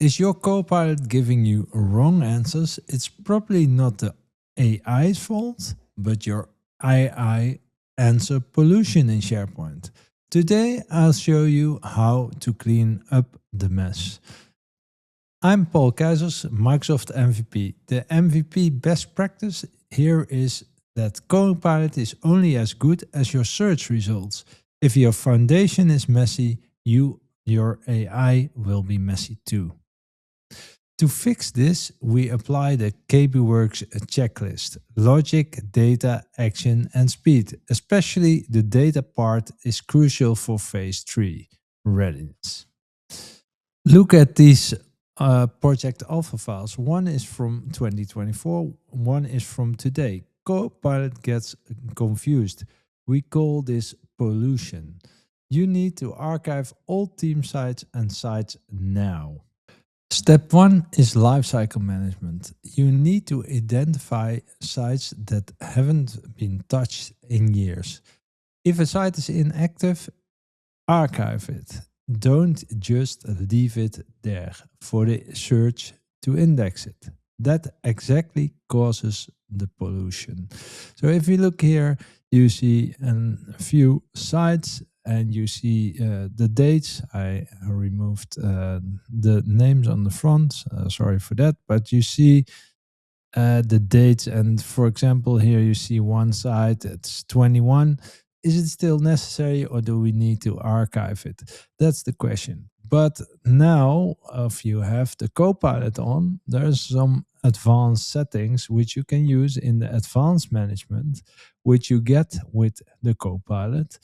Is your Copilot giving you wrong answers? It's probably not the AI's fault, but your AI answer pollution in SharePoint. Today, I'll show you how to clean up the mess. I'm Paul Keijzers, Microsoft MVP. The MVP best practice here is that Copilot is only as good as your search results. If your foundation is messy, your AI will be messy too. To fix this, we apply the KbWorks checklist: logic, data, action, and speed. Especially the data part is crucial for phase 3, readiness. Look at these project alpha files. One is from 2024, one is from today. Copilot gets confused. We call this pollution. You need to archive all team sites and sites now. Step 1 is lifecycle management. You need to identify sites that haven't been touched in years. If a site is inactive, archive it. Don't just leave it there for the search to index it. That exactly causes the pollution. So if you look here, you see a few sites and you see the dates. I removed the names on the front, sorry for that, but you see the dates, and for example here you see one site, it's 21. Is it still necessary or do we need to archive it? That's the question. But now if you have the Copilot on, there's some advanced settings which you can use in the advanced management, which you get with the Copilot.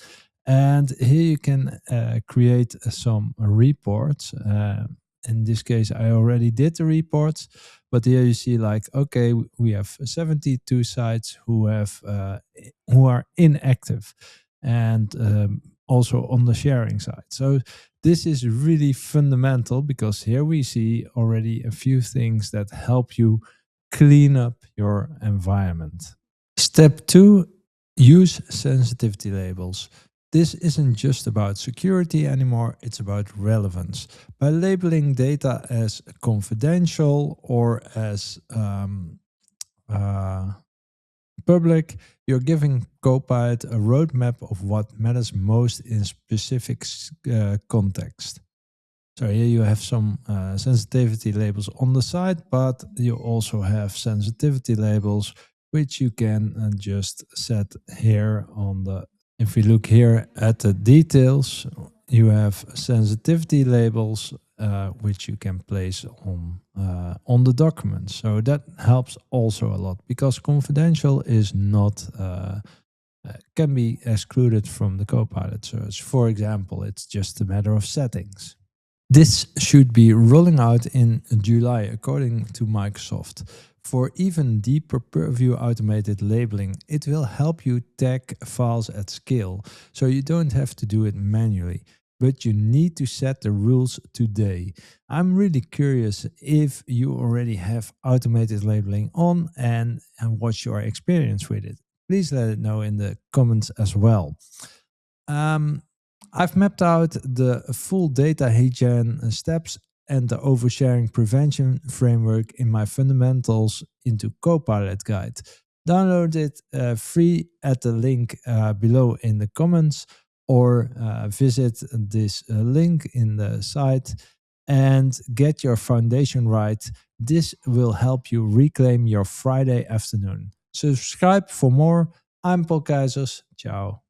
And here you can create some reports. In this case, I already did the reports, but here you see like, okay, we have 72 sites who are inactive, and also on the sharing side. So this is really fundamental because here we see already a few things that help you clean up your environment. Step 2, use sensitivity labels. This isn't just about security anymore, it's about relevance. By labeling data as confidential or as public, you're giving Copilot a roadmap of what matters most in specific context. So here you have some sensitivity labels on the side, but you also have sensitivity labels which you can just set here on the. If we look here at the details, you have sensitivity labels which you can place on the document. So that helps also a lot because confidential is not can be excluded from the Copilot search. For example, it's just a matter of settings. This should be rolling out in July according to Microsoft. For even deeper Purview automated labeling, it will help you tag files at scale, so you don't have to do it manually, but you need to set the rules today. I'm really curious if you already have automated labeling on and what's your experience with it. Please let it know in the comments as well. I've mapped out the full data hygiene steps and the oversharing prevention framework in my fundamentals into Copilot guide. Download it free at the link below in the comments, or visit this link in the site and get your foundation right. This will help you reclaim your Friday afternoon. Subscribe for more. I'm Paul Keijzers. Ciao.